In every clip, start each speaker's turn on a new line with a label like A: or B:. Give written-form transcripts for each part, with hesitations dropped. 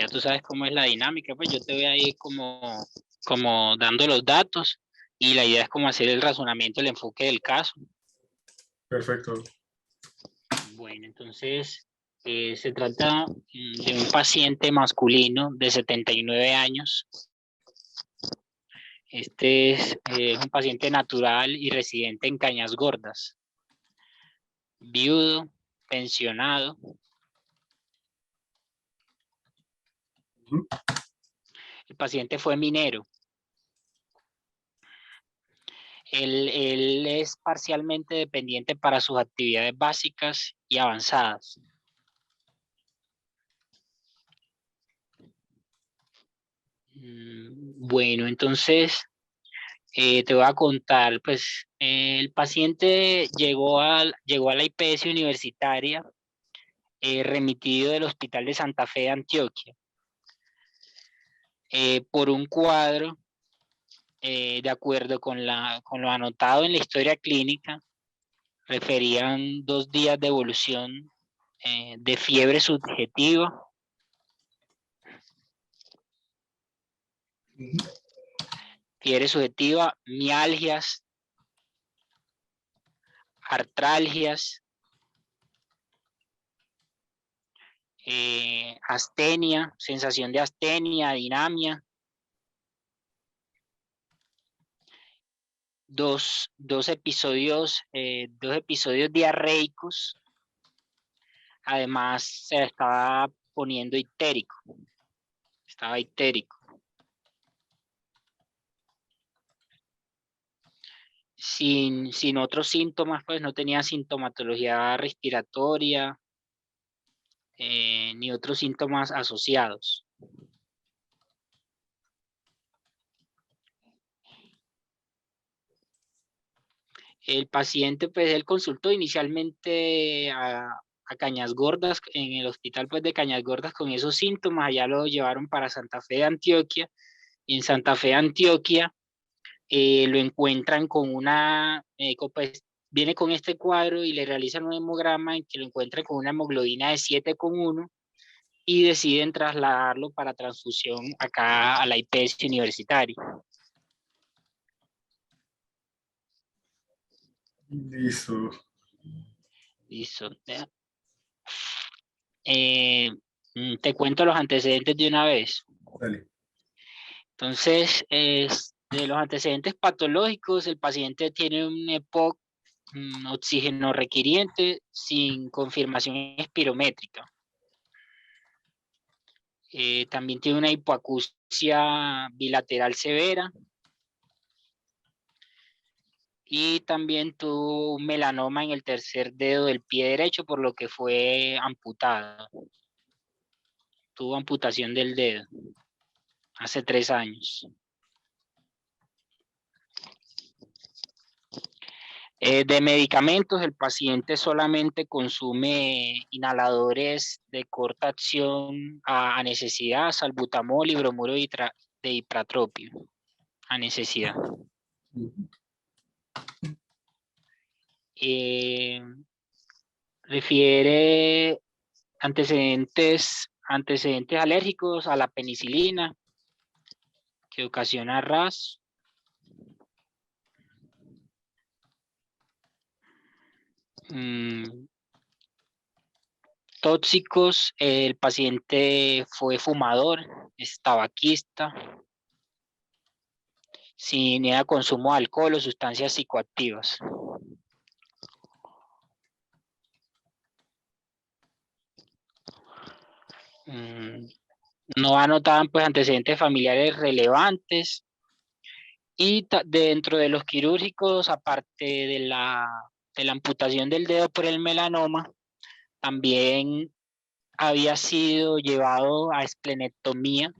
A: tú sabes cómo es la dinámica, pues yo te voy a ir como dando los datos y la idea es como hacer el razonamiento, el enfoque del caso.
B: Perfecto.
A: Bueno, entonces se trata de un paciente masculino de 79 años. Este es un paciente natural y residente en Cañas Gordas. Viudo, pensionado. El paciente fue minero. Él es parcialmente dependiente para sus actividades básicas y avanzadas. Bueno, entonces te voy a contar, pues el paciente llegó a la IPS universitaria remitido del Hospital de Santa Fe de Antioquia por un cuadro de acuerdo con lo anotado en la historia clínica. Referían 2 días de evolución de fiebre subjetiva, mialgias, artralgias, astenia, sensación de astenia, dinamia. Dos episodios diarreicos. Además se estaba poniendo histérico. Estaba histérico. Sin otros síntomas, pues no tenía sintomatología respiratoria ni otros síntomas asociados. El paciente, pues él consultó inicialmente a Cañas Gordas, en el hospital pues de Cañas Gordas con esos síntomas. Allá lo llevaron para Santa Fe de Antioquia. Y en Santa Fe de Antioquia lo encuentran con pues viene con este cuadro y le realizan un hemograma en que lo encuentran con una hemoglobina de 7,1 y deciden trasladarlo para transfusión acá a la IPS universitaria.
B: Listo.
A: Te cuento los antecedentes de una vez.
B: Dale.
A: Entonces, de los antecedentes patológicos, el paciente tiene un EPOC oxígeno requiriente sin confirmación espirométrica. También tiene una hipoacusia bilateral severa. Y también tuvo un melanoma en el tercer dedo del pie derecho, por lo que fue amputado. Tuvo amputación del dedo hace 3 años. De medicamentos, el paciente solamente consume inhaladores de corta acción a necesidad, salbutamol y bromuro de ipratropio, a necesidad. Refiere antecedentes alérgicos a la penicilina, que ocasiona RAS. Tóxicos, el paciente fue fumador, es tabaquista, sin consumo de alcohol o sustancias psicoactivas. No anotaban pues antecedentes familiares relevantes. Y dentro de los quirúrgicos, aparte de la amputación del dedo por el melanoma, también había sido llevado a esplenectomía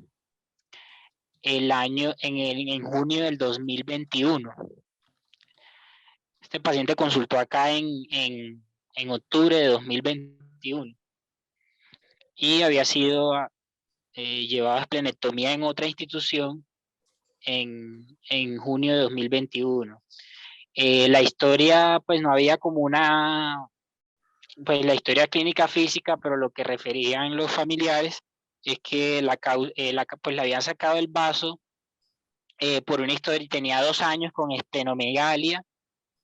A: en junio del 2021. Este paciente consultó acá en octubre de 2021 y había sido llevado a esplenectomía en otra institución en junio de 2021. La historia, pues no había como pues la historia clínica física, pero lo que referían los familiares es que pues le habían sacado el vaso por una historia, tenía 2 años con estenomegalia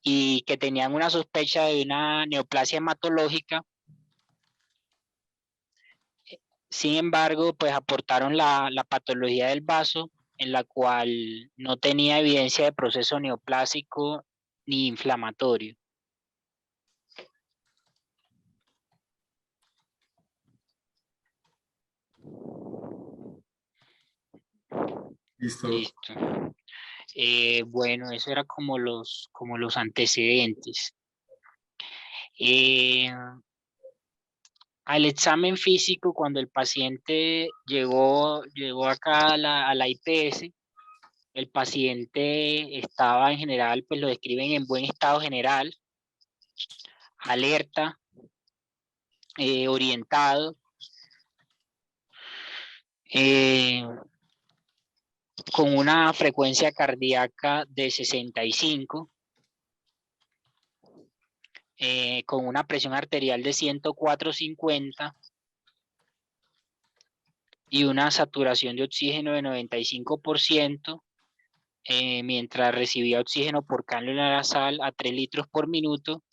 A: y que tenían una sospecha de una neoplasia hematológica. Sin embargo, pues aportaron la patología del vaso, en la cual no tenía evidencia de proceso neoplásico ni inflamatorio.
B: Listo.
A: Listo. Bueno, eso era como los antecedentes. Al examen físico, cuando el paciente llegó acá a la IPS, el paciente estaba en general, pues lo describen en buen estado general, alerta, orientado, con una frecuencia cardíaca de 65, con una presión arterial de 104/50 y una saturación de oxígeno de 95%, mientras recibía oxígeno por cánula nasal a 3 litros por minuto,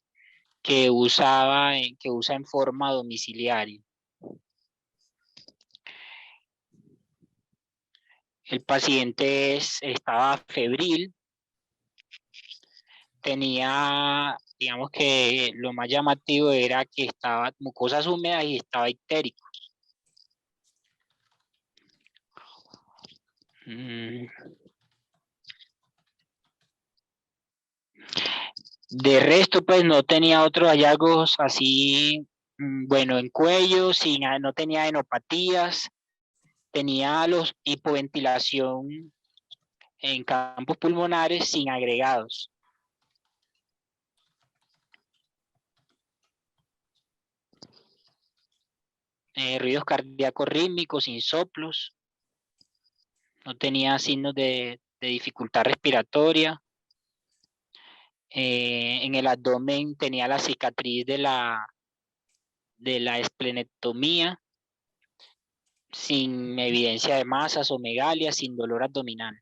A: que usa en forma domiciliaria. El paciente estaba febril, tenía, digamos que lo más llamativo era que estaba mucosas húmedas y estaba ictérico. De resto, pues no tenía otros hallazgos así, bueno, en cuello, no tenía enopatías, tenía los hipoventilación en campos pulmonares sin agregados. Ruidos cardíacos rítmicos, sin soplos, no tenía signos de dificultad respiratoria. En el abdomen tenía la cicatriz de la esplenectomía, sin evidencia de masas o megalia, sin dolor abdominal.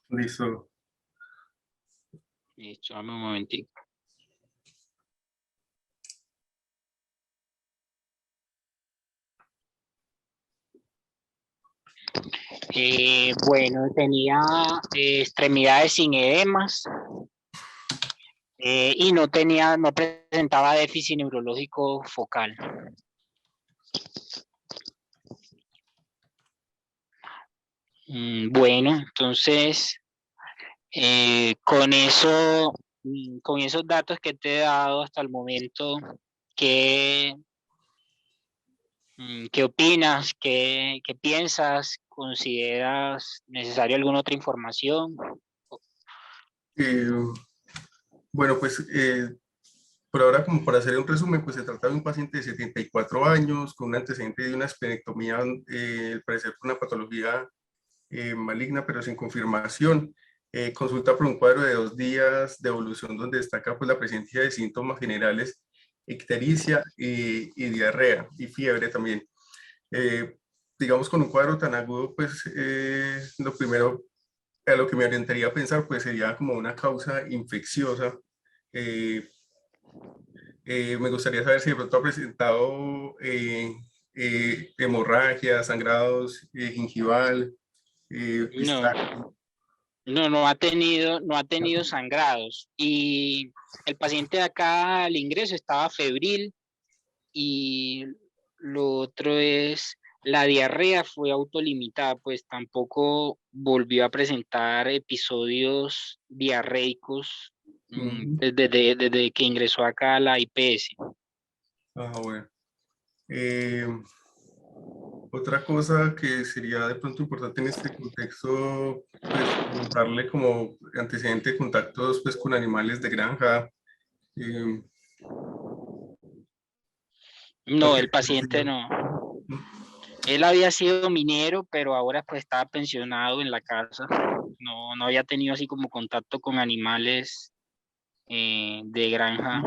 B: Listo.
A: Listo, dame un momentico. Bueno, tenía extremidades sin edemas y no presentaba déficit neurológico focal. Bueno, entonces con esos datos que te he dado hasta el momento, ¿qué opinas? ¿Qué piensas? ¿Consideras necesaria alguna otra información?
B: Bueno, pues por ahora, como para hacer un resumen, pues se trata de un paciente de 74 años con un antecedente de una esplenectomía, al parecer por una patología maligna, pero sin confirmación. Consulta por un cuadro de 2 días de evolución donde destaca pues, la presencia de síntomas generales, ictericia y diarrea y fiebre también. Digamos, con un cuadro tan agudo, pues lo primero a lo que me orientaría a pensar pues sería como una causa infecciosa. Eh, Me gustaría saber si de pronto ha presentado hemorragia, sangrados gingival,
A: No, no ha tenido sangrados. Y el paciente de acá al ingreso estaba febril, y lo otro es la diarrea fue autolimitada, pues tampoco volvió a presentar episodios diarreicos desde que ingresó acá a la IPS.
B: Bueno. Otra cosa que sería de pronto importante en este contexto, pues preguntarle como antecedente de contactos pues con animales de granja. No
A: No,
B: sé,
A: el paciente no. Él había sido minero, pero ahora pues estaba pensionado en la casa. No había tenido así como contacto con animales de granja.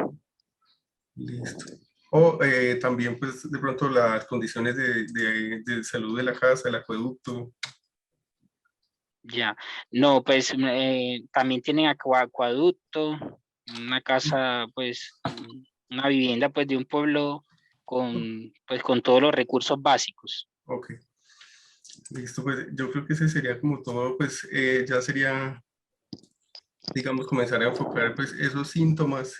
B: Listo. O también, pues, de pronto las condiciones de salud de la casa, el acueducto.
A: Ya. No, pues también tienen acueducto, una casa, pues, una vivienda pues de un pueblo con todos los recursos básicos.
B: Ok, listo. Pues yo creo que ese sería como todo, pues ya sería, digamos, comenzar a enfocar pues esos síntomas.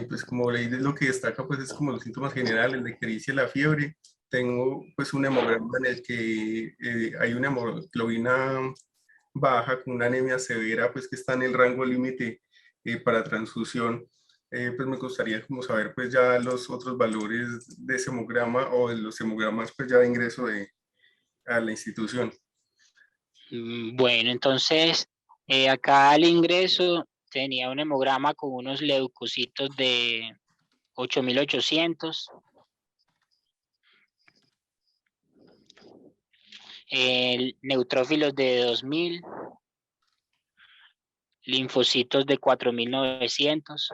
B: Pues como leí, lo que destaca pues es como los síntomas generales de ictericia, la fiebre. Tengo pues un hemograma en el que hay una hemoglobina baja con una anemia severa, pues que está en el rango límite para transfusión. Pues me gustaría como saber pues ya los otros valores de ese hemograma o de los hemogramas pues ya de ingreso a la institución.
A: Bueno, entonces acá al ingreso tenía un hemograma con unos leucocitos de 8.800, neutrófilos de 2.000, linfocitos de 4.900.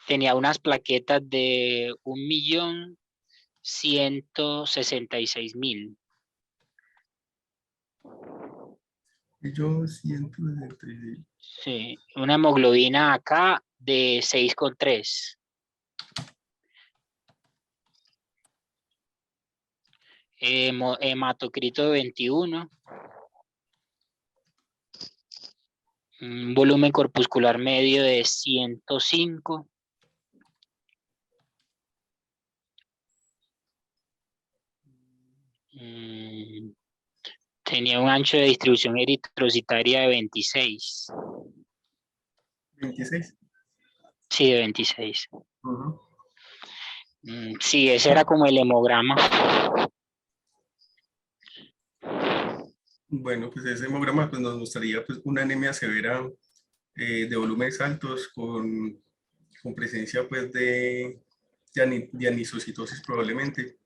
A: Tenía unas plaquetas de 1.166.000.
B: Y yo siento
A: Sí, una hemoglobina acá de 6,3. Hematocrito de 21. Un volumen corpuscular medio de 105. Tenía un ancho de distribución eritrocitaria de 26.
B: 26.
A: Sí, de 26.
B: Ujú.
A: Sí, ese era como el hemograma.
B: Bueno, pues ese hemograma pues, nos mostraría pues, una anemia severa de volúmenes altos con presencia pues, de anisocitosis probablemente.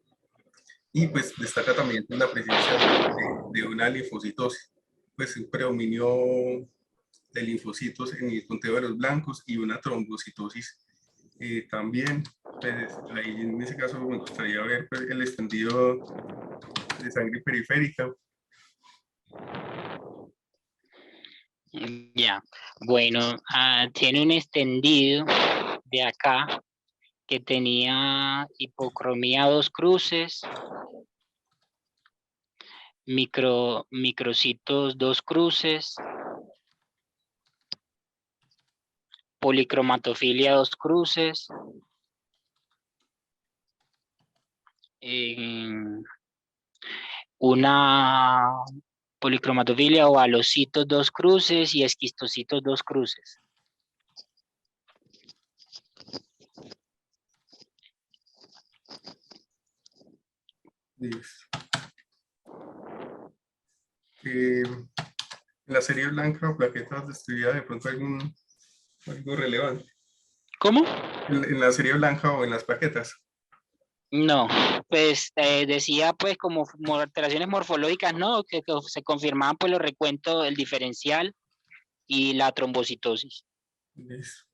B: Y pues destaca también pues, la presencia de una linfocitosis, pues un predominio de linfocitos en el conteo de los blancos y una trombocitosis también. Pues, ahí en ese caso me gustaría ver pues, el extendido de sangre periférica.
A: Ya, bueno, tiene un extendido de acá que tenía hipocromía 2 cruces, microcitos 2 cruces, policromatofilia 2 cruces, una policromatofilia o alocitos 2 cruces y esquistocitos 2 cruces.
B: En la serie blanca o plaquetas destruidas de pronto algo relevante.
A: ¿Cómo?
B: En la serie blanca o en las plaquetas.
A: No, pues decía pues como alteraciones morfológicas, no, que se confirmaban pues los recuentos, el diferencial y la trombocitosis.
B: Listo.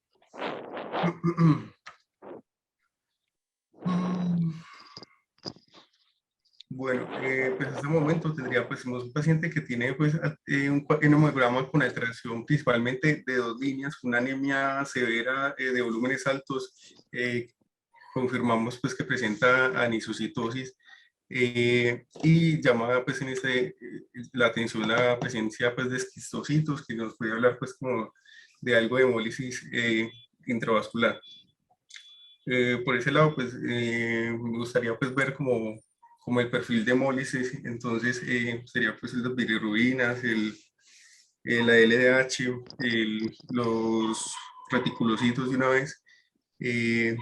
B: Bueno, pues en este momento tendría pues un paciente que tiene pues un hemograma con alteración principalmente de 2 líneas, una anemia severa de volúmenes altos. Confirmamos pues que presenta anisocitosis y llama pues la atención la presencia pues de esquistocitos, que nos puede hablar pues como de algo de hemólisis intravascular. Por ese lado pues me gustaría pues ver como el perfil de hemólisis. Entonces sería pues las bilirrubinas, la LDH, los reticulocitos de una vez. eh,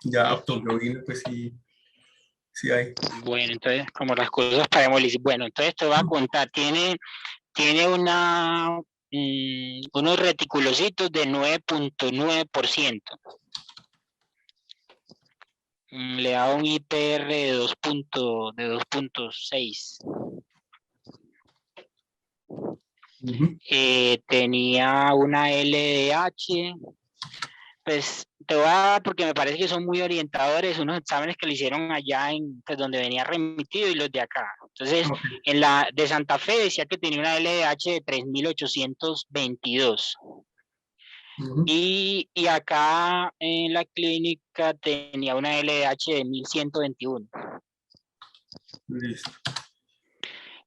B: ya aptoglobina pues sí hay.
A: Bueno, entonces como las cosas para hemólisis. Bueno, entonces te voy a contar, tiene unos reticulocitos de 9,9%. Le daba un IPR de 2.6. Tenía una LDH, pues te voy a dar porque me parece que son muy orientadores unos exámenes que le hicieron allá en pues, donde venía remitido y los de acá. Entonces, en la de Santa Fe decía que tenía una LDH de 3.822. Y acá en la clínica tenía una LDH de 1.121.
B: Listo.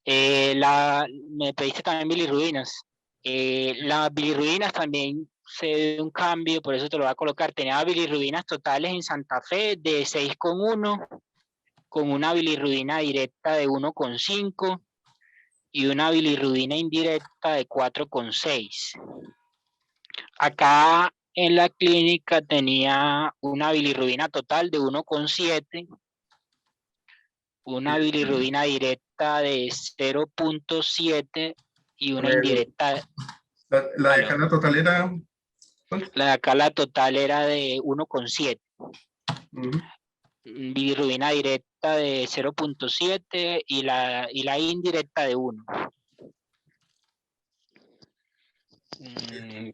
A: Me pediste también bilirrubinas. Las bilirrubinas también se ve un cambio, por eso te lo voy a colocar. Tenía bilirrubinas totales en Santa Fe de 6,1, con una bilirrubina directa de 1,5 y una bilirrubina indirecta de 4,6. Acá en la clínica tenía una bilirrubina total de 1,7, una bilirrubina directa de 0,7 y una indirecta.
B: La de acá la total era... ¿cuánto?
A: La de acá la total era de 1,7. Bilirrubina directa de 0,7 y la indirecta de 1.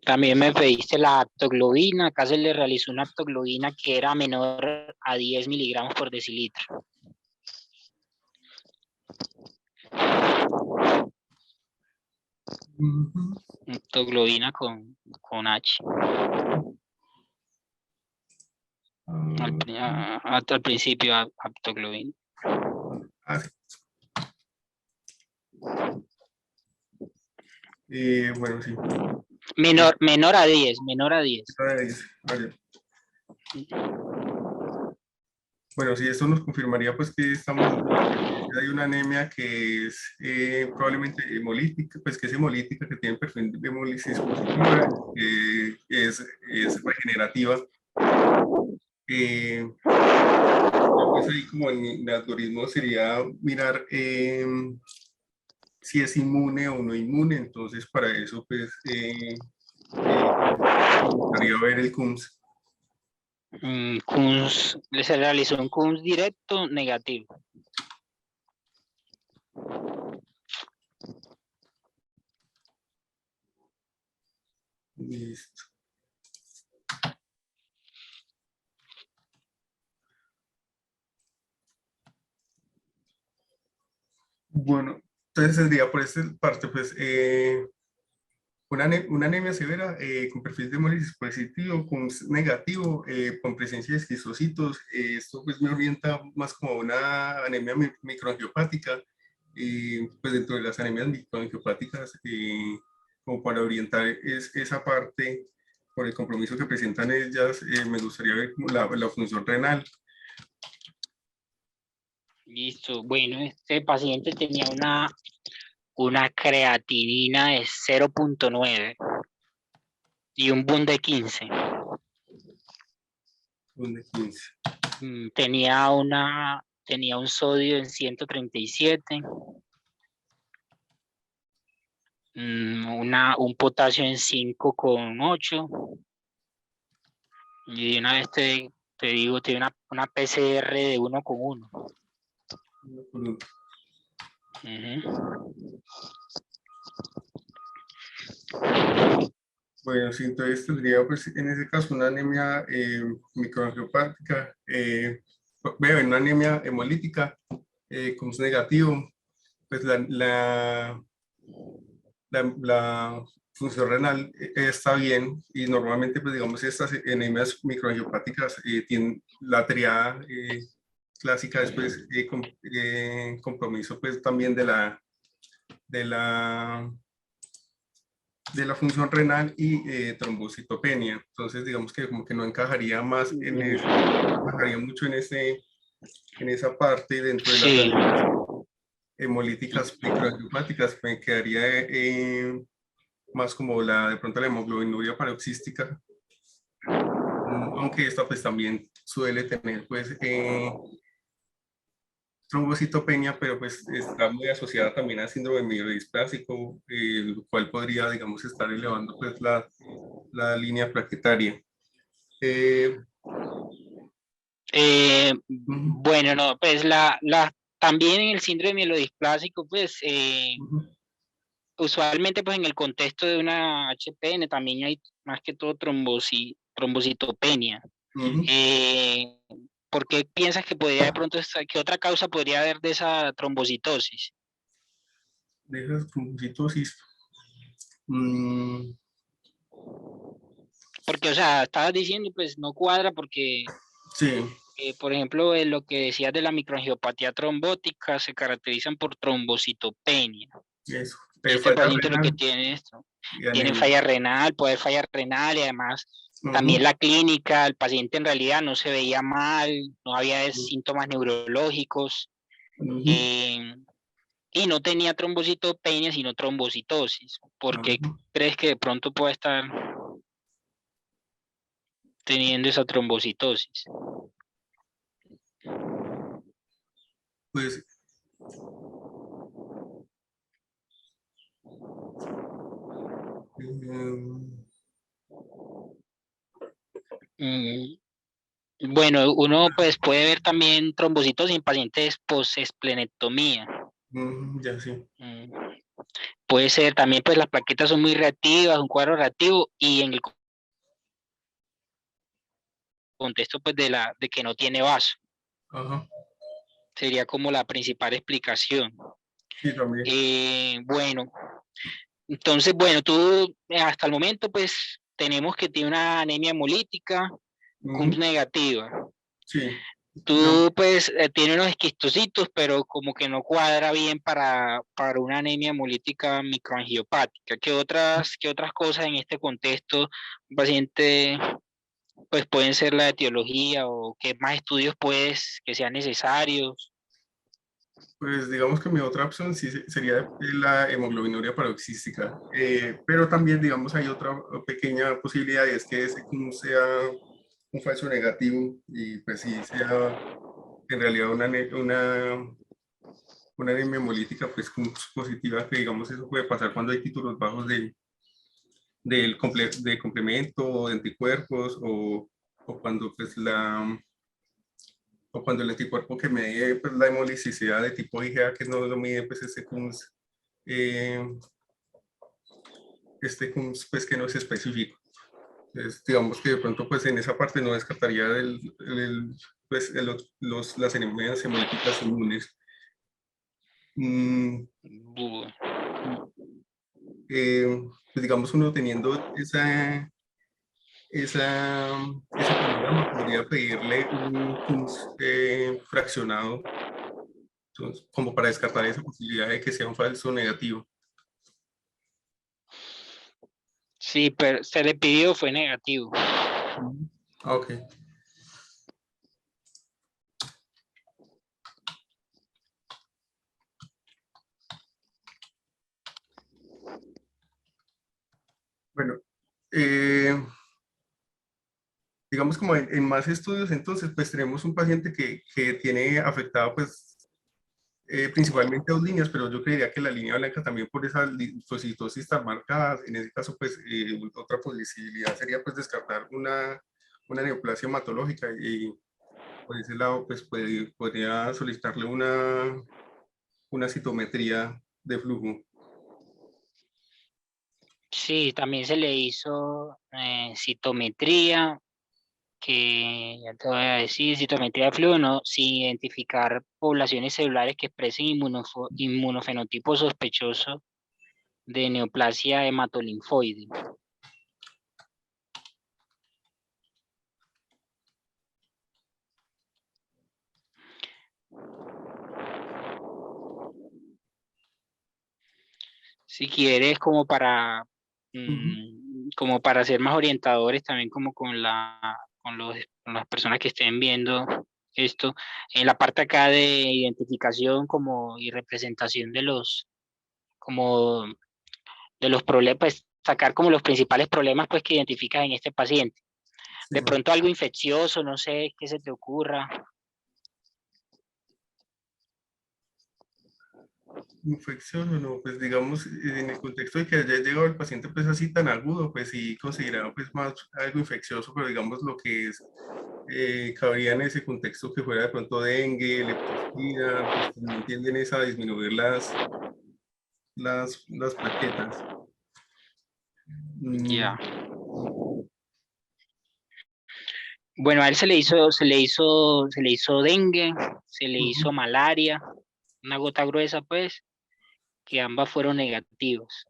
A: También me pediste la aptoglobina. Acá se le realizó una aptoglobina que era menor a 10 miligramos por decilitro. Aptoglobina con H. Hasta el principio, aptoglobina.
B: Bueno, sí.
A: Menor a 10, menor a 10.
B: Vale. Bueno, sí, esto nos confirmaría pues que hay una anemia que es probablemente hemolítica, pues que es hemolítica, que tiene perfil de hemólisis positiva, es regenerativa. Pues ahí como en el algoritmo sería mirar si es inmune o no inmune, entonces para eso pues gustaría ver el CUMS.
A: Se realizó un CUMS directo negativo.
B: Listo. Bueno, entonces sería por esta parte, pues, una anemia severa con perfil de hemólisis positivo, con negativo, con presencia de esquizocitos. Esto pues me orienta más como a una anemia microangiopática, pues dentro de las anemias microangiopáticas, como para orientar esa parte, por el compromiso que presentan ellas, me gustaría ver como la función renal.
A: Listo. Bueno, este paciente tenía una creatinina de 0,9 y un BUN de 15.
B: BUN de 15.
A: Tenía un sodio en 137, un potasio en 5,8 y de una vez te digo, tiene una PCR de 1,1.
B: Bueno, sí, entonces tendría pues en ese caso una anemia microangiopática, veo en una anemia hemolítica como es negativo, pues la función renal está bien y normalmente pues digamos estas anemias microangiopáticas tienen la triada clásica después compromiso pues también de la función renal y trombocitopenia. Entonces, digamos que como que no encajaría más en eso, no encajaría mucho en esa parte dentro de las hemolíticas microangiopáticas. Me quedaría más como de pronto la hemoglobinuria paroxística, aunque esta pues también suele tener pues trombocitopenia, pero pues está muy asociada también a síndrome mielodisplásico, el cual podría, digamos, estar elevando pues la línea plaquetaria. Ujú,
A: Bueno, no, pues también en el síndrome mielodisplásico, pues
B: ujú,
A: usualmente pues en el contexto de una HPN también hay más que todo trombocitopenia.
B: ujú.
A: Eh, ¿Por qué piensas que podría de pronto, qué otra causa podría haber de esa trombocitosis?
B: De esas trombocitosis. Mm,
A: Porque, o sea, estabas diciendo, pues no cuadra porque,
B: sí,
A: por ejemplo, lo que decías de la microangiopatía trombótica se caracterizan por trombocitopenia.
B: eso.
A: Y este
B: Falla
A: paciente lo que
B: renal
A: tiene esto,
B: y
A: tiene
B: anemia.
A: falla renal, puede haber falla renal y además
B: Ujú,
A: también la clínica, el paciente en realidad no se veía mal, no había síntomas neurológicos
B: ujú,
A: eh, y no tenía trombocitopenia sino trombocitosis. ¿Por qué
B: ujú.
A: crees que de pronto puede estar teniendo esa trombocitosis?
B: Pues, em,
A: Mm, Bueno, uno pues puede ver también trombocitosis en pacientes post-esplenectomía.
B: ya sí.
A: Mm, Puede ser también pues las plaquetas son muy reactivas, un cuadro reactivo y en el contexto pues de que no tiene vaso.
B: Ajá,
A: Sería como la principal explicación.
B: sí, también.
A: Bueno, entonces bueno, tú hasta el momento pues tenemos que tiene una anemia hemolítica,
B: Ujú,
A: CUMS negativa.
B: sí, digamos,
A: Tú pues tiene unos esquistocitos, pero como que no cuadra bien para una anemia hemolítica microangiopática. Qué otras cosas en este contexto un paciente pues pueden ser la etiología o qué más estudios puedes que sean necesarios?
B: pues digamos que mi otra opción sí sería la hemoglobinuria paroxística, pero también digamos hay otra pequeña posibilidad y es que ese como sea un falso negativo y pues sí sea en realidad una anemia hemolítica pues como positiva, que digamos eso puede pasar cuando hay títulos bajos de complemento o de anticuerpos o cuando pues o cuando el anticuerpo que mide pues, la hemólisis sea de tipo IgA, que no lo mide pues eh, pues que no es específico. Entonces, digamos que de pronto pues en esa parte no descartaría pues, las anemias hemolíticas inmunes. Mm,
A: Bu-
B: eh, pues digamos uno teniendo ese panorama podría pedirle un TUMS fraccionado, entonces, como para descartar esa posibilidad de que sea un falso negativo.
A: Sí, pero se le pidió, fue negativo.
B: Ujú. Ah, ok. Bueno, eh, digamos como en más estudios, entonces, pues tenemos un paciente que tiene afectado, pues, principalmente dos líneas, pero yo creería que la línea blanca también por esa linfocitosis tan marcada, en ese caso, pues, otra posibilidad sería, pues, descartar una neoplasia hematológica y por ese lado, pues, podría solicitarle una citometría de flujo.
A: Sí, también se le hizo citometría, que ya te voy a decir, citometría de flujo, ¿no? Sin identificar poblaciones celulares que expresen inmunofenotipo sospechoso de neoplasia hematolinfoide. Si quieres,
B: Ujú.
A: como para ser más orientadores también como con las personas que estén viendo esto, en la parte acá de identificación como y representación como de los problemas, pues sacar como los principales problemas pues que identificas en este paciente.
B: Sí.
A: De pronto algo infeccioso, no sé qué se te ocurra.
B: Infección o no, pues digamos, en el contexto de que haya llegado el paciente pues así tan agudo, pues sí considerado pues más algo infeccioso, pero digamos lo que es cabría en ese contexto que fuera de pronto dengue, leptospira, pues también tienden es a disminuir las plaquetas.
A: Ya.
B: Mm,
A: Bueno, a él se le hizo dengue, se le hizo
B: ujú.
A: malaria, una gota gruesa, pues, que ambas fueron negativas.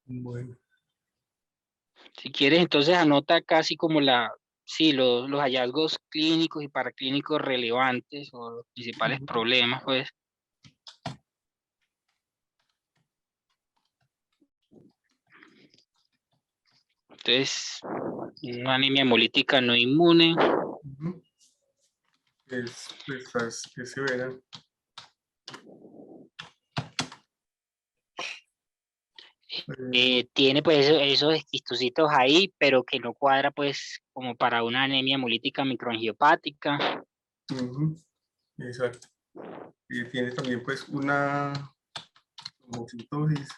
B: Bueno,
A: Si quieres, entonces anota casi como sí, los hallazgos clínicos y paraclínicos relevantes o los principales
B: ujú.
A: problemas, pues. Entonces, una anemia hemolítica no inmune.
B: Ujú. Pues, que se verá.
A: Tiene pues esos esquistocitos ahí, pero que no cuadra pues como para una anemia hemolítica microangiopática.
B: Ujú, exacto. Y tiene también pues una homocitosis.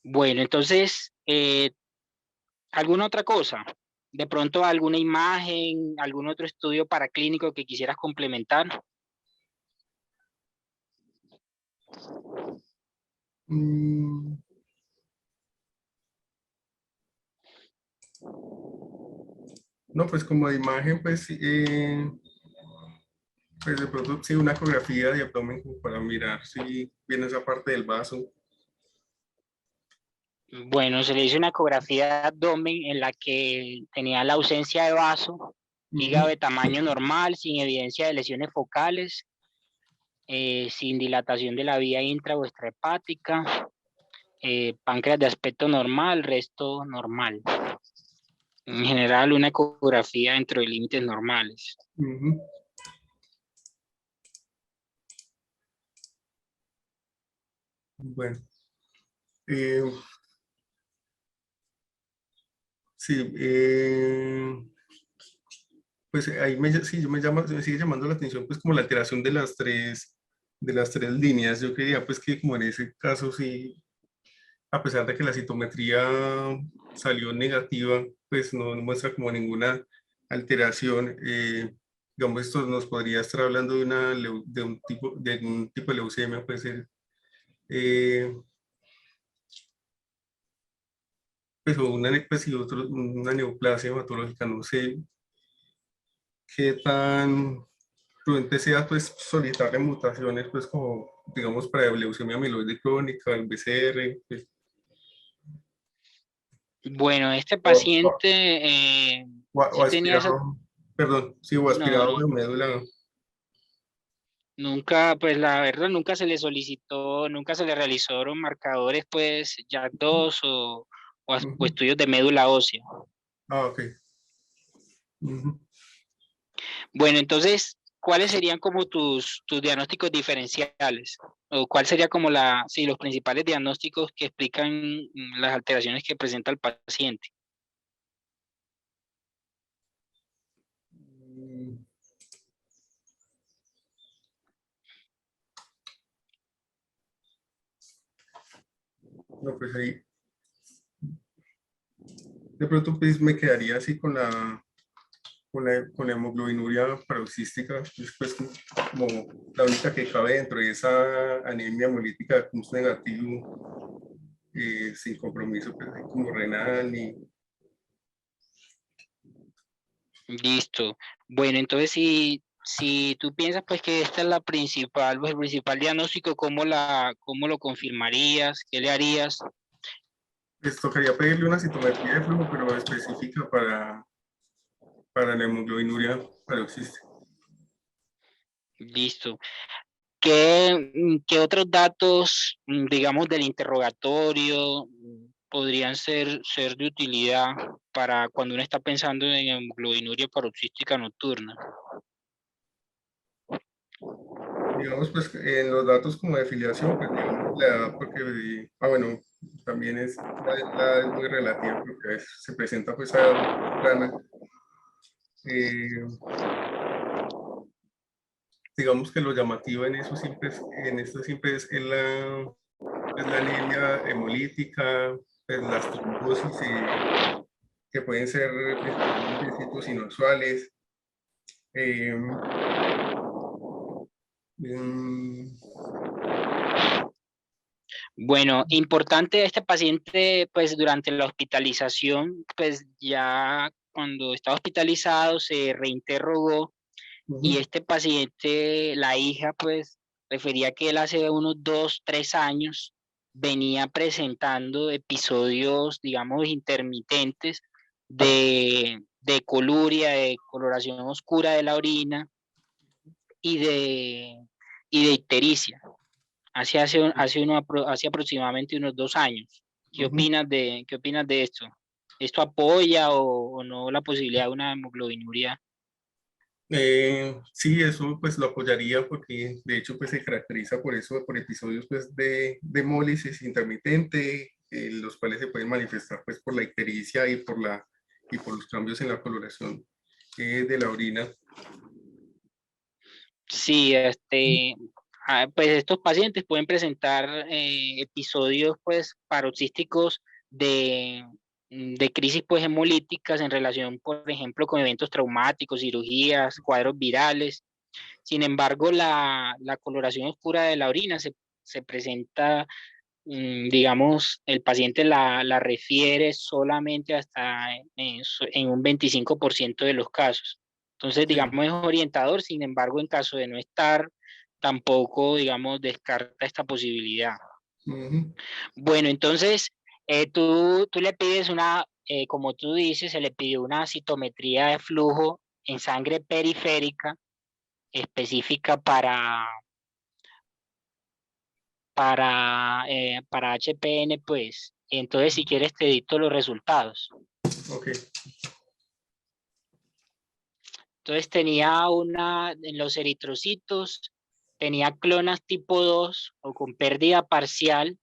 A: Bueno, entonces, ¿alguna otra cosa? De pronto alguna imagen, algún otro estudio paraclínico que quisieras complementar.
B: Mm, no, pues como de imagen, pues, pues de pronto sí una ecografía de abdomen como para mirar si viene esa parte del vaso.
A: Bueno, se le hizo una ecografía de abdomen en la que tenía la ausencia de vaso, hígado
B: Ujú,
A: de tamaño normal, sin evidencia de lesiones focales, sin dilatación de la vía intra o extrahepática, páncreas de aspecto normal, resto normal. En general, una ecografía dentro de límites normales.
B: ujú. Bueno, eh, sí, pues ahí sí, me sigue llamando la atención pues como la alteración de las tres líneas. Yo quería pues que como en ese caso sí, a pesar de que la citometría salió negativa, pues no muestra como ninguna alteración. Digamos, esto nos podría estar hablando de, de un tipo de leucemia, puede ser, eh, pues, o pues, y una neoplasia hematológica, no sé qué tan prudente sea pues solicitarle mutaciones, pues como, digamos, para leucemia amiloide crónica, el BCR, pues,
A: Bueno, este
B: o,
A: paciente
B: o
A: sí tenía esa,
B: aspirado, perdón, sí, o
A: no,
B: aspirado
A: no,
B: de médula.
A: nunca, pues la verdad, nunca se le solicitó, nunca se le realizaron marcadores, pues, JAK2 o
B: Ujú.
A: estudios de médula ósea.
B: Ah, ok. Ujú.
A: Bueno, entonces, ¿cuáles serían como tus diagnósticos diferenciales? ¿O cuál sería como sí, los principales diagnósticos que explican las alteraciones que presenta el paciente?
B: Mm, no, pues ahí de pronto pues me quedaría así con con la hemoglobinuria paroxística, pues como la única que cabe dentro de esa anemia hemolítica de punto negativo, sin compromiso pues, así como renal ni...
A: Listo. Bueno, entonces si tú piensas pues que esta es la principal, pues, el principal diagnóstico, ¿cómo lo confirmarías? ¿Qué le harías?
B: Pues tocaría pedirle una citometría de flujo, pero específica para la hemoglobinuria paroxística.
A: Listo. ¿Qué otros datos, digamos, del interrogatorio podrían ser de utilidad para cuando uno está pensando en hemoglobinuria paroxística nocturna?
B: Digamos, pues en los datos como de filiación, pues digamos la edad, porque, bueno, también la es muy relativa porque a veces se presenta pues a edad temprana. Digamos que lo llamativo en eso siempre en esto siempre es la anemia hemolítica, pues las trombosis que pueden ser principalmente sitios inusuales. Eh, mm,
A: Bueno, importante este paciente, pues durante la hospitalización, pues ya cuando estaba hospitalizado se reinterrogó y
B: ujú,
A: este paciente, la hija, pues refería que él hace unos 2, 3 años venía presentando episodios, digamos, intermitentes de coluria, de coloración oscura de la orina y de ictericia. Hace aproximadamente unos 2 años.
B: ujú.
A: Qué opinas de esto? ¿Esto apoya o no la posibilidad de una hemoglobinuria?
B: Sí, eso pues lo apoyaría porque de hecho pues se caracteriza por eso, por episodios pues de hemólisis intermitente, los cuales se pueden manifestar pues por la ictericia y por los cambios en la coloración de la orina.
A: Sí, pues estos pacientes pueden presentar episodios pues paroxísticos de crisis pues hemolíticas en relación, por ejemplo, con eventos traumáticos, cirugías, cuadros virales. Sin embargo, la coloración oscura de la orina se presenta, digamos, el paciente la refiere solamente hasta en un 25% de los casos. Entonces,
B: Sí.
A: digamos, es orientador, sin embargo, en caso de no estar, tampoco, digamos, descarta esta posibilidad.
B: Ujú.
A: Bueno, entonces, tú le pides como tú dices, se le pidió una citometría de flujo en sangre periférica específica para HPN, pues. Entonces, si quieres, te dicto los resultados.
B: Ok.
A: Entonces, en los eritrocitos, tenía clonas tipo 2 o con pérdida parcial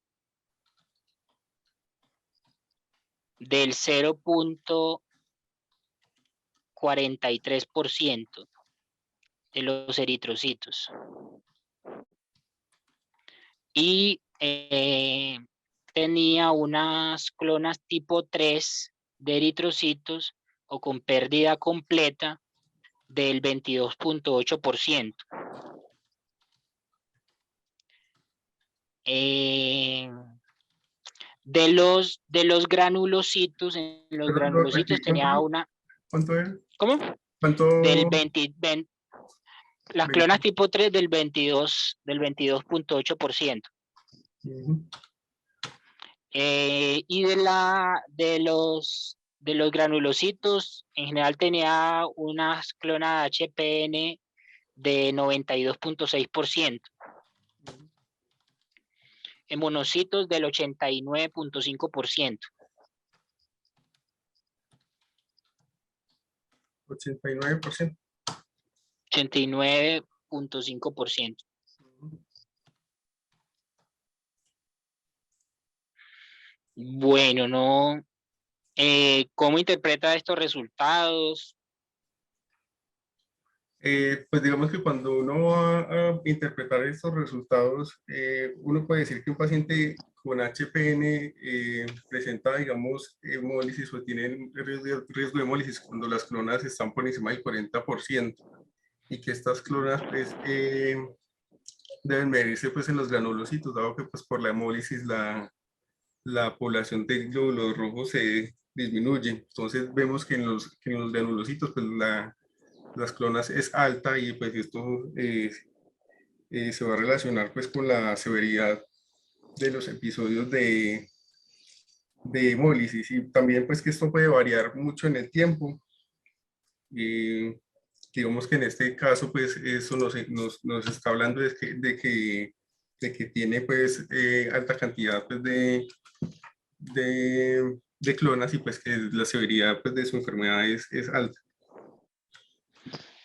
A: del 0,43% de los eritrocitos. Y tenía unas clonas tipo 3 de eritrocitos o con pérdida completa del 22,8%. De los granulocitos, en los granulocitos tenía una,
B: ¿Cuánto es?
A: ¿cómo? Del
B: ¿Cuánto?
A: 20, las clonas
B: 20.
A: tipo 3 del 22,8%.
B: Ujú.
A: Y de los granulocitos, en general tenía unas clonas HPN de 92,6%. En monocitos del 89,5%.
B: 89%.
A: 89,5%. Bueno, no. ¿Cómo interpreta estos resultados?
B: Pues digamos que cuando uno va a interpretar estos resultados, uno puede decir que un paciente con HPN presenta, digamos, hemólisis o tiene riesgo de hemólisis cuando las clonas están por encima del 40% y que estas clonas pues, deben medirse pues, en los granulocitos, dado que pues, por la hemólisis la población de glóbulos rojos se disminuye. Entonces vemos que en los granulocitos pues, las clonas es alta y pues esto se va a relacionar pues con la severidad de los episodios de hemólisis y también pues que esto puede variar mucho en el tiempo. Eh, digamos que en este caso pues eso nos está hablando de que tiene pues alta cantidad pues, de clonas y pues que la severidad pues, de su enfermedad es alta.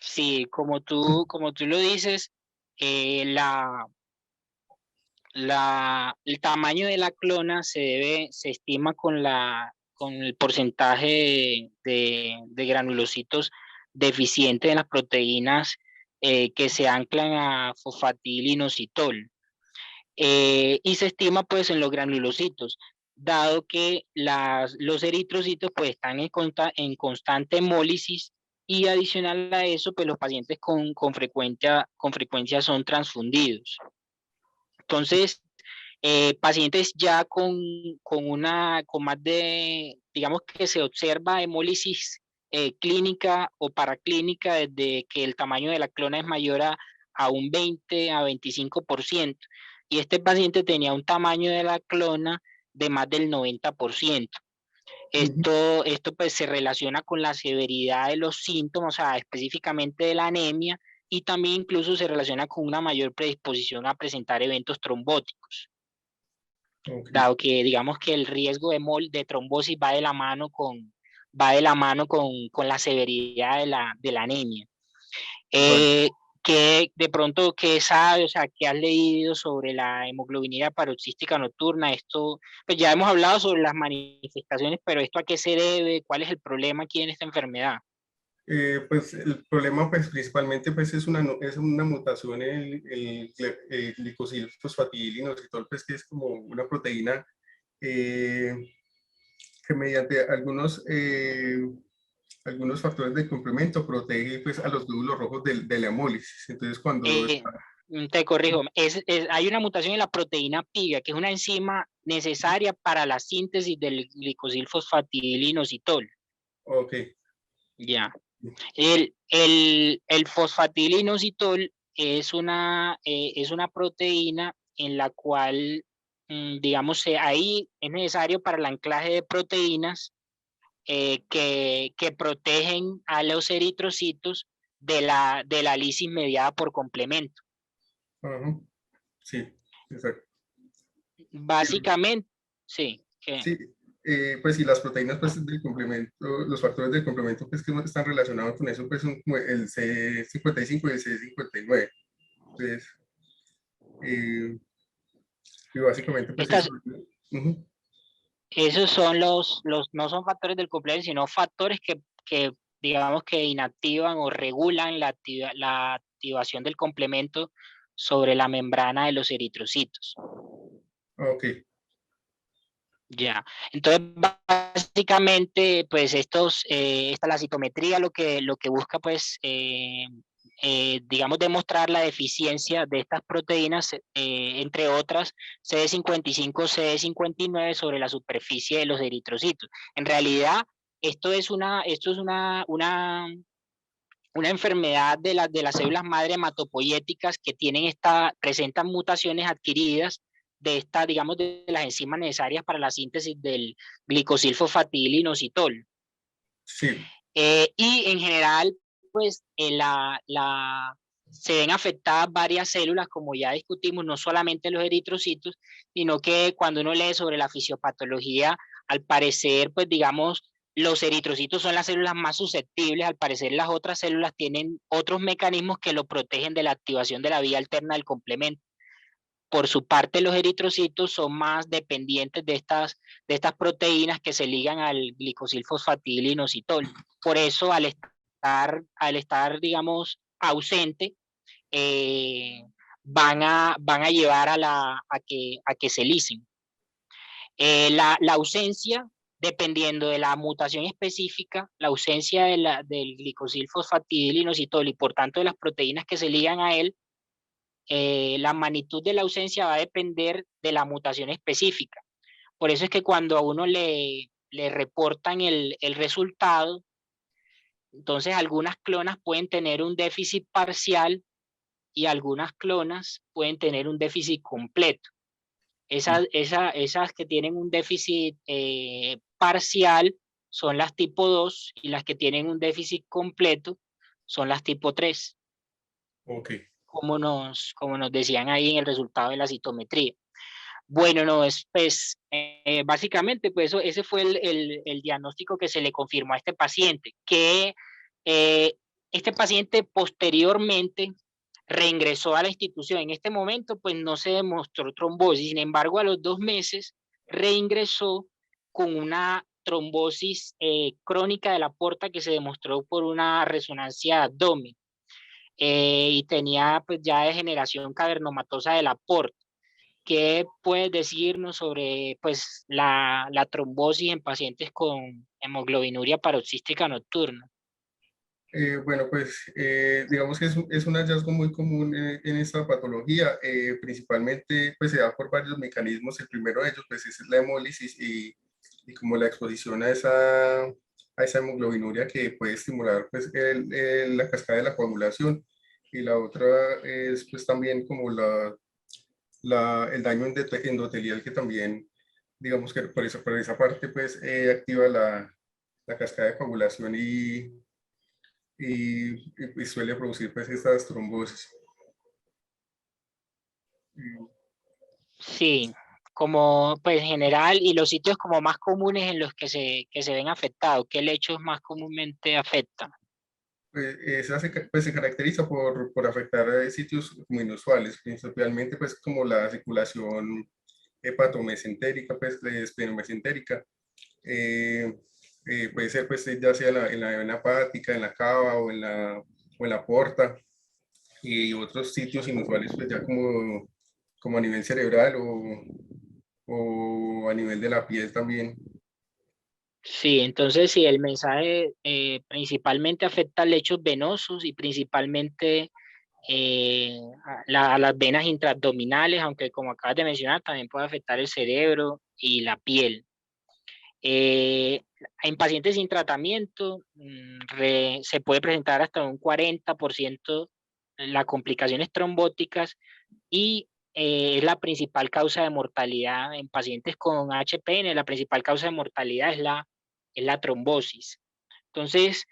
A: Sí, como tú lo dices, la El tamaño de la clona se estima con el porcentaje de granulocitos deficientes en las proteínas que se anclan a fosfatilinositol. Y se estima pues en los granulocitos, dado que los eritrocitos pues están en constante hemólisis, y adicional a eso pues los pacientes con frecuencia son transfundidos. Entonces, pacientes ya con más de, digamos que se observa hemólisis clínica o paraclínica desde que el tamaño de la clona es mayor a un 20 a 25%, y este paciente tenía un tamaño de la clona de más del 90%. Esto pues se relaciona con la severidad de los síntomas, o sea, específicamente de la anemia, y también incluso se relaciona con una mayor predisposición a presentar eventos trombóticos, dado que digamos que el riesgo de trombosis va de la mano con la severidad de la anemia. Que de pronto, ¿qué sabes? O sea, ¿qué has leído sobre la hemoglobinura paroxística nocturna? Esto, pues ya hemos hablado sobre las manifestaciones, pero ¿esto a qué se debe? ¿Cuál es el problema aquí en esta enfermedad?
B: Pues el problema pues principalmente pues es una mutación en el glicosilfosfatidilinositol, pues que es como una proteína que mediante algunos factores de complemento protege pues a los glóbulos rojos de la hemólisis. Entonces cuando
A: Te corrijo, hay una mutación en la proteína PIGA, que es una enzima necesaria para la síntesis del glicosilfosfatidilinositol.
B: Ok.
A: Ya. El fosfatilinositol es una proteína en la cual, digamos, ahí es necesario para el anclaje de proteínas que protegen a los eritrocitos de la lisis mediada por complemento.
B: Sí, exacto.
A: Básicamente, sí.
B: Sí, pues sí, las proteínas pues, del complemento, los factores del complemento pues, que están relacionados con eso pues, son como el C55 y el C59. Entonces, y básicamente pues eso.
A: Esos son no son factores del complemento, sino factores que digamos que inactivan o regulan la activación del complemento sobre la membrana de los eritrocitos.
B: Ok.
A: Ya, entonces básicamente, pues la citometría lo que busca, pues, digamos, demostrar la deficiencia de estas proteínas, entre otras, CD55, CD59 sobre la superficie de los eritrocitos. En realidad, esto es una enfermedad de las células madre hematopoyéticas que presentan mutaciones adquiridas digamos, de las enzimas necesarias para la síntesis del glicosilfosfatidilinositol.
B: Sí.
A: Y en general, pues, se ven afectadas varias células, como ya discutimos, no solamente los eritrocitos, sino que cuando uno lee sobre la fisiopatología, al parecer, pues, digamos, los eritrocitos son las células más susceptibles. Al parecer, las otras células tienen otros mecanismos que lo protegen de la activación de la vía alterna del complemento. Por su parte, los eritrocitos son más dependientes de estas proteínas que se ligan al glicosilfosfatidilinositol. Por eso, al estar, digamos, ausente, van a llevar a que se lisen. La ausencia, dependiendo de la mutación específica, la ausencia del glicosilfosfatidilinositol y por tanto de las proteínas que se ligan a él, la magnitud de la ausencia va a depender de la mutación específica. Por eso es que cuando a uno le reportan el resultado, entonces algunas clonas pueden tener un déficit parcial y algunas clonas pueden tener un déficit completo. Esas que tienen un déficit parcial son las tipo 2, y las que tienen un déficit completo son las tipo 3.
B: Ok.
A: Como nos decían ahí en el resultado de la citometría. Bueno, no, pues básicamente pues ese fue el diagnóstico que se le confirmó a este paciente, que este paciente posteriormente reingresó a la institución. En este momento, pues no se demostró trombosis. Sin embargo, a los 2 meses reingresó con una trombosis crónica de la aorta que se demostró por una resonancia de abdomen. Y tenía pues ya degeneración cavernomatosa de la aorta. ¿Qué puedes decirnos sobre pues la trombosis en pacientes con hemoglobinuria paroxística nocturna?
B: Bueno, pues digamos que es un hallazgo muy común en esta patología. Principalmente pues se da por varios mecanismos. El primero de ellos pues es la hemólisis y como la exposición a esa hemoglobinuria que puede estimular pues la cascada de la coagulación. Y la otra es pues también como el daño endotelial que también digamos que por esa parte pues activa la cascada de coagulación y suele producir pues estas trombosis.
A: Sí, como pues en general y los sitios como más comunes en los que se ven afectados, ¿qué lechos más comúnmente afectan?
B: Pues, pues, se caracteriza por afectar sitios muy inusuales, principalmente pues como la circulación hepatomesentérica, pues esplenomesenterica. Eh, Puede ser pues ya sea en la vena hepática, en la cava o en la porta y otros sitios inusuales pues ya como a nivel cerebral o a nivel de la piel también.
A: Sí, entonces sí, el mensaje principalmente afecta a lechos venosos y principalmente a las venas intraabdominales, aunque como acabas de mencionar, también puede afectar el cerebro y la piel. En pacientes sin tratamiento se puede presentar hasta un 40% las complicaciones trombóticas y es la principal causa de mortalidad en pacientes con HPN. La principal causa de mortalidad es la trombosis. Entonces,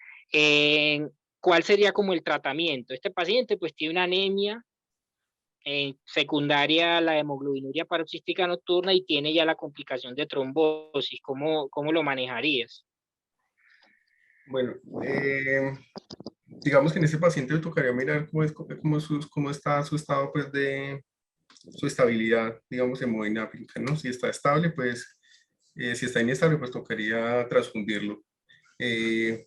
A: ¿cuál sería como el tratamiento? Este paciente pues tiene una anemia secundaria a la hemoglobinuria paroxística nocturna y tiene ya la complicación de trombosis. ¿Cómo lo manejarías?
B: Bueno, digamos que en ese paciente le tocaría mirar cómo está su estado pues de su estabilidad, digamos, hemodinámica, ¿no? Si está estable, pues, si está inestable, pues tocaría transfundirlo, que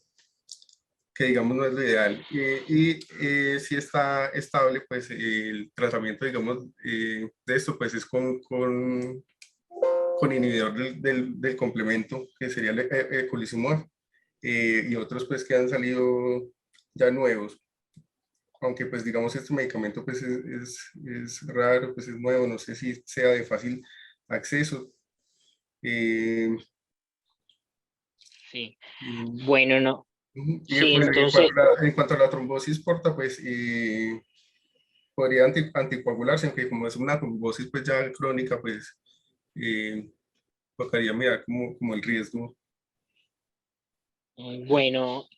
B: digamos no es lo ideal. Si está estable, pues el tratamiento, digamos, de esto, pues es con inhibidor del complemento, que sería el eculizumab, y otros pues que han salido ya nuevos, aunque pues digamos este medicamento pues es raro, pues es nuevo, no sé si sea de fácil acceso. Eh,
A: Sí.
B: y,
A: Bueno, no. Sí,
B: bueno,
A: entonces,
B: en cuanto a la trombosis porta, pues podría anticoagularse, aunque como es una trombosis pues ya crónica, pues eh, tocaría mirar como el riesgo.
A: bueno,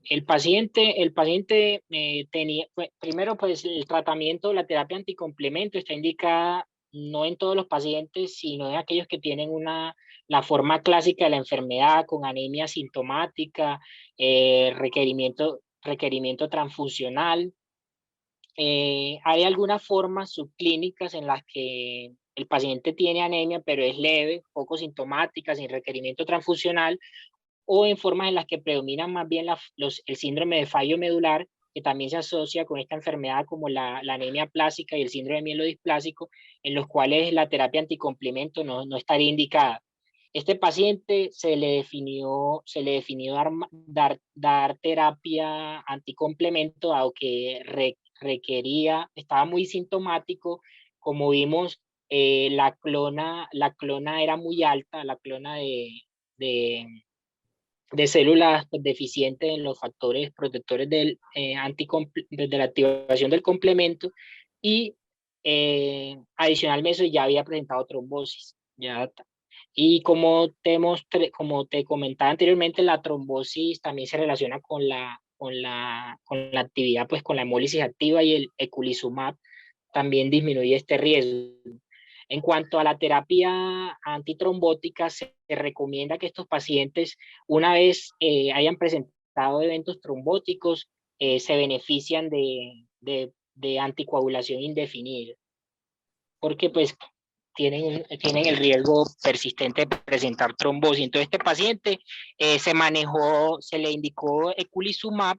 A: el paciente tenía, primero pues el tratamiento, la terapia anticomplemento está indicada no en todos los pacientes, sino en aquellos que tienen la forma clásica de la enfermedad con anemia sintomática, requerimiento transfusional. Hay algunas formas subclínicas en las que el paciente tiene anemia, pero es leve, poco sintomática, sin requerimiento transfusional, o en formas en las que predominan más bien el síndrome de fallo medular, que también se asocia con esta enfermedad como la anemia plásica y el síndrome mielodisplásico, en los cuales la terapia anticomplemento no estaría indicada. Este paciente se le definió dar terapia anticomplemento, dado que estaba muy sintomático, como vimos, la clona era muy alta, la clona de, de células pues, deficientes en los factores protectores de la activación del complemento y adicionalmente eso ya había presentado trombosis. Y como te comentaba anteriormente, la trombosis también se relaciona con la actividad, pues con la hemólisis activa y el eculizumab también disminuye este riesgo. En cuanto a la terapia antitrombótica, se recomienda que estos pacientes, una vez hayan presentado eventos trombóticos, se benefician de de anticoagulación indefinida, porque pues tienen el riesgo persistente de presentar trombosis. Entonces este paciente se le indicó eculizumab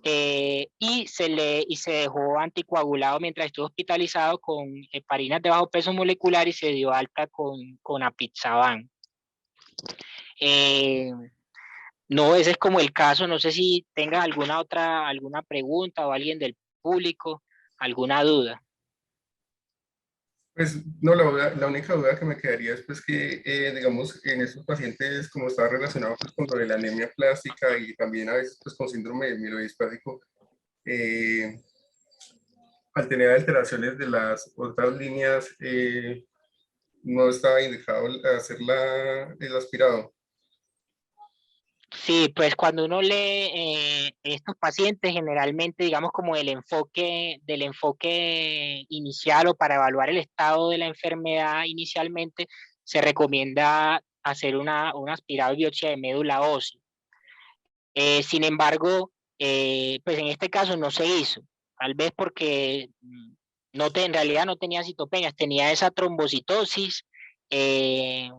A: y se dejó anticoagulado mientras estuvo hospitalizado con heparinas de bajo peso molecular y se dio alta con apixaban. No, ese es como el caso. No sé si tengas alguna pregunta o alguien del público, alguna duda.
B: Pues no, la única duda que me quedaría es pues que, digamos, en estos pacientes, como está relacionado pues con lo de la anemia plástica y también a veces pues con síndrome de mielodisplásico, eh, al tener alteraciones de las otras líneas, no estaba indicado hacer el aspirado.
A: Sí, pues cuando uno lee estos pacientes, generalmente, digamos, como del enfoque inicial o para evaluar el estado de la enfermedad inicialmente, se recomienda hacer un aspirado de biopsia de médula ósea. Sin embargo, pues en este caso no se hizo, tal vez porque en realidad no tenía citopenias, tenía esa trombocitosis eh,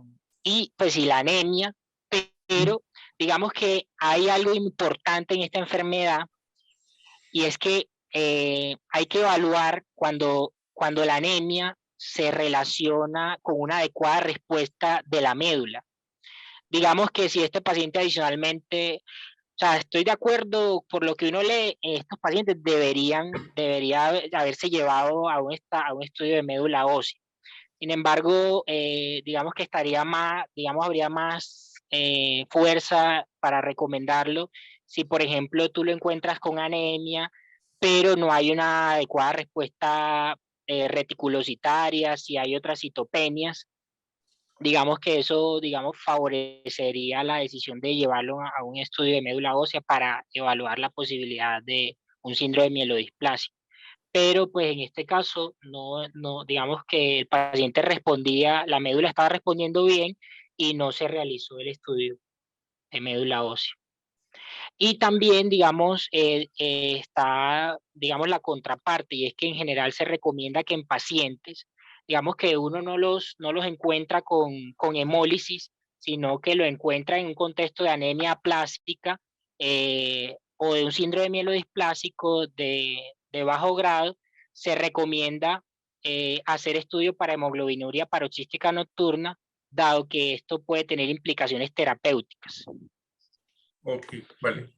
A: y pues y la anemia, pero digamos que hay algo importante en esta enfermedad y es que hay que evaluar cuando la anemia se relaciona con una adecuada respuesta de la médula. Digamos que si este paciente adicionalmente, o sea, estoy de acuerdo por lo que uno lee, estos pacientes debería haberse llevado a un estudio de médula ósea. Sin embargo, digamos que habría más fuerza para recomendarlo si, por ejemplo, tú lo encuentras con anemia, pero no hay una adecuada respuesta reticulocitaria, si hay otras citopenias, digamos que eso, digamos, favorecería la decisión de llevarlo a un estudio de médula ósea para evaluar la posibilidad de un síndrome de mielodisplasia. Pero pues en este caso, digamos que el paciente la médula estaba respondiendo bien y no se realizó el estudio de médula ósea. Y también, digamos, está, digamos, la contraparte, y es que en general se recomienda que en pacientes, digamos que uno no los encuentra con hemólisis, sino que lo encuentra en un contexto de anemia plástica o de un síndrome mielodisplásico de bajo grado, se recomienda hacer estudio para hemoglobinuria paroxística nocturna, dado que esto puede tener implicaciones terapéuticas.
B: Ok, vale.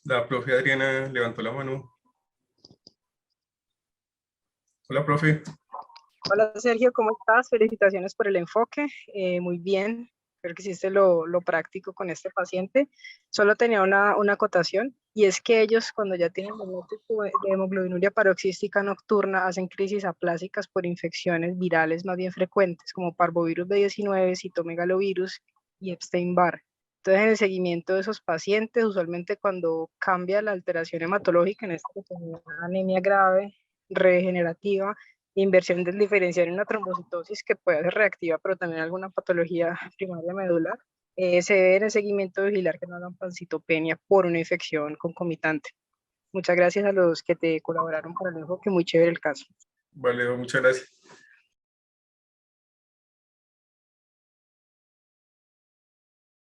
B: La profe Adriana levantó la mano. Hola, profe.
C: Hola Sergio, ¿cómo estás? Felicitaciones por el enfoque. Muy bien, creo que hiciste lo práctico con este paciente. Solo tenía una acotación y es que ellos cuando ya tienen diagnóstico de hemoglobinuria paroxística nocturna hacen crisis aplásicas por infecciones virales más bien frecuentes como parvovirus B19, citomegalovirus y Epstein-Barr. Entonces, en el seguimiento de esos pacientes, usualmente cuando cambia la alteración hematológica, en esta oportunidad anemia grave, regenerativa, inversión del diferencial en una trombocitosis que puede ser reactiva, pero también alguna patología primaria medular, se debe en el seguimiento vigilar que no hagan pancitopenia por una infección concomitante. Muchas gracias a los que te colaboraron para el enfoque, muy chévere el caso.
B: Vale, muchas gracias.